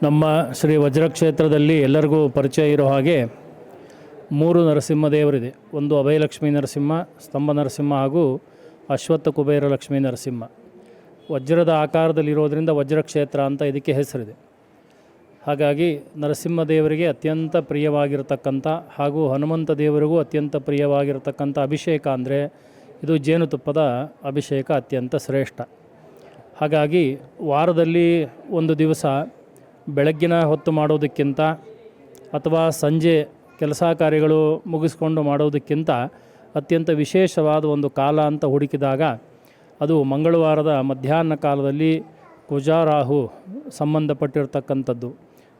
ನಮ್ಮ ಶ್ರೀ ವಜ್ರಕ್ಷೇತ್ರದಲ್ಲಿ ಎಲ್ಲರಿಗೂ ಪರಿಚಯ ಇರೋ ಹಾಗೆ 3 ನರಸಿಂಹದೇವರಿದೆ. ಒಂದು ಅಭಯಲಕ್ಷ್ಮೀ ನರಸಿಂಹ, ಸ್ತಂಭ ನರಸಿಂಹ ಹಾಗೂ ಅಶ್ವತ್ಥ ಕುಬೇರ ಲಕ್ಷ್ಮೀ ನರಸಿಂಹ. ವಜ್ರದ ಆಕಾರದಲ್ಲಿರೋದರಿಂದ ವಜ್ರಕ್ಷೇತ್ರ ಅಂತ ಇದಕ್ಕೆ ಹೆಸರಿದೆ. ಹಾಗಾಗಿ ನರಸಿಂಹದೇವರಿಗೆ ಅತ್ಯಂತ ಪ್ರಿಯವಾಗಿರತಕ್ಕಂಥ ಹಾಗೂ ಹನುಮಂತ ದೇವರಿಗೂ ಅತ್ಯಂತ ಪ್ರಿಯವಾಗಿರತಕ್ಕಂಥ ಅಭಿಷೇಕ ಅಂದರೆ ಇದು ಜೇನುತುಪ್ಪದ ಅಭಿಷೇಕ ಅತ್ಯಂತ ಶ್ರೇಷ್ಠ. ಹಾಗಾಗಿ ವಾರದಲ್ಲಿ ಒಂದು ದಿವಸ ಬೆಳಗ್ಗಿನ ಹೊತ್ತು ಮಾಡೋದಕ್ಕಿಂತ ಅಥವಾ ಸಂಜೆ ಕೆಲಸ ಕಾರ್ಯಗಳು ಮುಗಿಸ್ಕೊಂಡು ಮಾಡೋದಕ್ಕಿಂತ ಅತ್ಯಂತ ವಿಶೇಷವಾದ ಒಂದು ಕಾಲ ಅಂತ ಹುಡುಕಿದಾಗ ಅದು ಮಂಗಳವಾರದ ಮಧ್ಯಾಹ್ನ ಕಾಲದಲ್ಲಿ ಕುಜ ರಾಹು ಸಂಬಂಧಪಟ್ಟಿರ್ತಕ್ಕಂಥದ್ದು.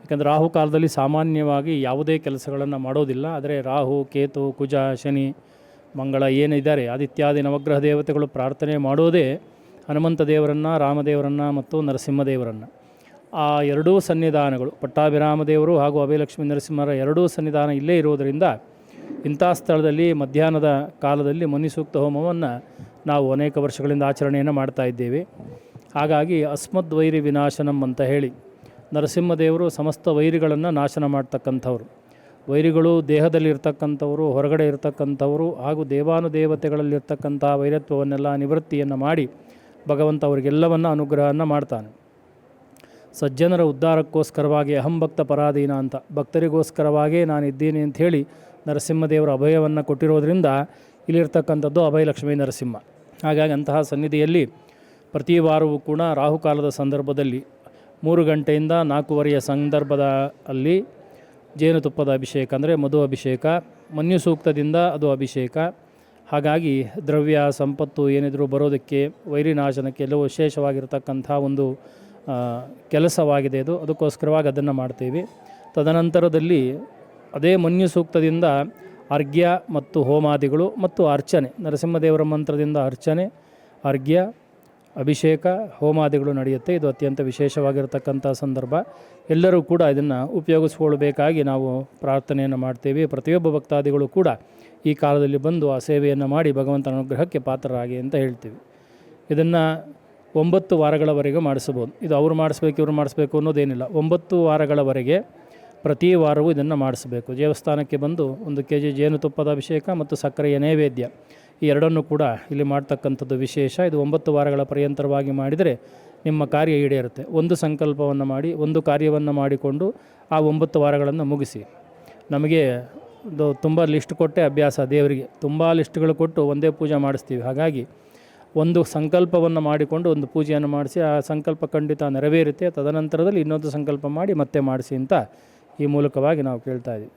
ಯಾಕೆಂದರೆ ರಾಹು ಕಾಲದಲ್ಲಿ ಸಾಮಾನ್ಯವಾಗಿ ಯಾವುದೇ ಕೆಲಸಗಳನ್ನು ಮಾಡೋದಿಲ್ಲ. ಆದರೆ ರಾಹು, ಕೇತು, ಕುಜ, ಶನಿ, ಮಂಗಳ ಏನಿದ್ದಾರೆ ಆದಿತ್ಯಾದಿ ನವಗ್ರಹ ದೇವತೆಗಳು ಪ್ರಾರ್ಥನೆ ಮಾಡೋದೇ ಹನುಮಂತ ದೇವರನ್ನು, ರಾಮದೇವರನ್ನು ಮತ್ತು ನರಸಿಂಹದೇವರನ್ನು. ಆ ಎರಡೂ ಸನ್ನಿಧಾನಗಳು ಪಟ್ಟಾಭಿರಾಮ ದೇವರು ಹಾಗೂ ಅಭಯಲಕ್ಷ್ಮೀ ನರಸಿಂಹರ ಎರಡೂ ಸನ್ನಿಧಾನ ಇಲ್ಲೇ ಇರೋದರಿಂದ ಇಂಥ ಸ್ಥಳದಲ್ಲಿ ಮಧ್ಯಾಹ್ನದ ಕಾಲದಲ್ಲಿ ಮುನಿಸೂಕ್ತ ಹೋಮವನ್ನು ನಾವು ಅನೇಕ ವರ್ಷಗಳಿಂದ ಆಚರಣೆಯನ್ನು ಮಾಡ್ತಾ ಇದ್ದೇವೆ. ಹಾಗಾಗಿ ಅಸ್ಮದ್ ವೈರಿ ವಿನಾಶನಂ ಅಂತ ಹೇಳಿ ನರಸಿಂಹದೇವರು ಸಮಸ್ತ ವೈರಿಗಳನ್ನು ನಾಶನ ಮಾಡ್ತಕ್ಕಂಥವ್ರು. ವೈರಿಗಳು ದೇಹದಲ್ಲಿರ್ತಕ್ಕಂಥವರು, ಹೊರಗಡೆ ಇರ್ತಕ್ಕಂಥವರು ಹಾಗೂ ದೇವಾನುದೇವತೆಗಳಲ್ಲಿರ್ತಕ್ಕಂಥ ವೈರತ್ವವನ್ನೆಲ್ಲ ನಿವೃತ್ತಿಯನ್ನು ಮಾಡಿ ಭಗವಂತ ಅವರಿಗೆಲ್ಲವನ್ನು ಅನುಗ್ರಹವನ್ನು ಮಾಡ್ತಾನೆ. ಸಜ್ಜನರ ಉದ್ಧಾರಕ್ಕೋಸ್ಕರವಾಗಿ ಅಹಂ ಭಕ್ತ ಪರಾಧೀನ ಅಂತ ಭಕ್ತರಿಗೋಸ್ಕರವಾಗೇ ನಾನಿದ್ದೀನಿ ಅಂಥೇಳಿ ನರಸಿಂಹದೇವರ ಅಭಯವನ್ನು ಕೊಟ್ಟಿರೋದ್ರಿಂದ ಇಲ್ಲಿರ್ತಕ್ಕಂಥದ್ದು ಅಭಯಲಕ್ಷ್ಮೀ ನರಸಿಂಹ. ಹಾಗಾಗಿ ಅಂತಹ ಸನ್ನಿಧಿಯಲ್ಲಿ ಪ್ರತಿ ವಾರವೂ ಕೂಡ ರಾಹುಕಾಲದ ಸಂದರ್ಭದಲ್ಲಿ 3 ಗಂಟೆಯಿಂದ 4:15 ಸಂದರ್ಭದ ಅಲ್ಲಿ ಜೇನುತುಪ್ಪದ ಅಭಿಷೇಕ ಅಂದರೆ ಮಧು ಅಭಿಷೇಕ, ಮನ್ಯು ಸೂಕ್ತದಿಂದ ಅದು ಅಭಿಷೇಕ. ಹಾಗಾಗಿ ದ್ರವ್ಯ ಸಂಪತ್ತು ಏನಿದ್ರು ಬರೋದಕ್ಕೆ ವೈರಿನಾಶನಕ್ಕೆ ಎಲ್ಲವೂ ವಿಶೇಷವಾಗಿರ್ತಕ್ಕಂಥ ಒಂದು ಕೆಲಸವಾಗಿದೆ ಇದು. ಅದಕ್ಕೋಸ್ಕರವಾಗಿ ಅದನ್ನು ಮಾಡ್ತೀವಿ. ತದನಂತರದಲ್ಲಿ ಅದೇ ಮನ್ಯು ಸೂಕ್ತದಿಂದ ಅರ್ಘ್ಯ ಮತ್ತು ಹೋಮಾದಿಗಳು ಮತ್ತು ಅರ್ಚನೆ, ನರಸಿಂಹದೇವರ ಮಂತ್ರದಿಂದ ಅರ್ಚನೆ, ಅರ್ಘ್ಯ, ಅಭಿಷೇಕ, ಹೋಮಾದಿಗಳು ನಡೆಯುತ್ತೆ. ಇದು ಅತ್ಯಂತ ವಿಶೇಷವಾಗಿರತಕ್ಕಂಥ ಸಂದರ್ಭ. ಎಲ್ಲರೂ ಕೂಡ ಇದನ್ನು ಉಪಯೋಗಿಸ್ಕೊಳ್ಬೇಕಾಗಿ ನಾವು ಪ್ರಾರ್ಥನೆಯನ್ನು ಮಾಡ್ತೇವೆ. ಪ್ರತಿಯೊಬ್ಬ ಭಕ್ತಾದಿಗಳು ಕೂಡ ಈ ಕಾಲದಲ್ಲಿ ಬಂದು ಆ ಸೇವೆಯನ್ನು ಮಾಡಿ ಭಗವಂತನ ಅನುಗ್ರಹಕ್ಕೆ ಪಾತ್ರರಾಗಿ ಅಂತ ಹೇಳ್ತೀವಿ. ಇದನ್ನು 9 ವಾರಗಳವರೆಗೆ ಮಾಡಿಸ್ಬೋದು. ಇದು ಅವ್ರು ಮಾಡಿಸ್ಬೇಕು ಇವ್ರು ಮಾಡಿಸ್ಬೇಕು ಅನ್ನೋದೇನಿಲ್ಲ. 9 ವಾರಗಳವರೆಗೆ ಪ್ರತಿ ವಾರವೂ ಇದನ್ನು ಮಾಡಿಸ್ಬೇಕು. ದೇವಸ್ಥಾನಕ್ಕೆ ಬಂದು 1 kg ಜೇನುತುಪ್ಪದ ಅಭಿಷೇಕ ಮತ್ತು ಸಕ್ಕರೆಯ ನೈವೇದ್ಯ ಈ ಎರಡನ್ನೂ ಕೂಡ ಇಲ್ಲಿ ಮಾಡ್ತಕ್ಕಂಥದ್ದು ವಿಶೇಷ. ಇದು 9 ವಾರಗಳ ಪರ್ಯಂತರವಾಗಿ ಮಾಡಿದರೆ ನಿಮ್ಮ ಕಾರ್ಯ ಈಡೇರುತ್ತೆ. ಒಂದು ಸಂಕಲ್ಪವನ್ನು ಮಾಡಿ ಒಂದು ಕಾರ್ಯವನ್ನು ಮಾಡಿಕೊಂಡು ಆ 9 ವಾರಗಳನ್ನು ಮುಗಿಸಿ. ನಮಗೆ ತುಂಬ ಲಿಸ್ಟ್ ಕೊಟ್ಟೆ ಅಭ್ಯಾಸ. ದೇವರಿಗೆ ತುಂಬ ಲಿಸ್ಟ್ಗಳು ಕೊಟ್ಟು ಒಂದೇ ಪೂಜೆ ಮಾಡಿಸ್ತೀವಿ. ಹಾಗಾಗಿ ಒಂದು ಸಂಕಲ್ಪವನ್ನು ಮಾಡಿಕೊಂಡು ಒಂದು ಪೂಜೆಯನ್ನು ಮಾಡಿಸಿ ಆ ಸಂಕಲ್ಪ ಖಂಡಿತ ನೆರವೇರುತ್ತೆ. ತದನಂತರದಲ್ಲಿ ಇನ್ನೊಂದು ಸಂಕಲ್ಪ ಮಾಡಿ ಮತ್ತೆ ಮಾಡಿಸಿ ಅಂತ ಈ ಮೂಲಕವಾಗಿ ನಾವು ಕೇಳ್ತಾ ಇದ್ದೀವಿ.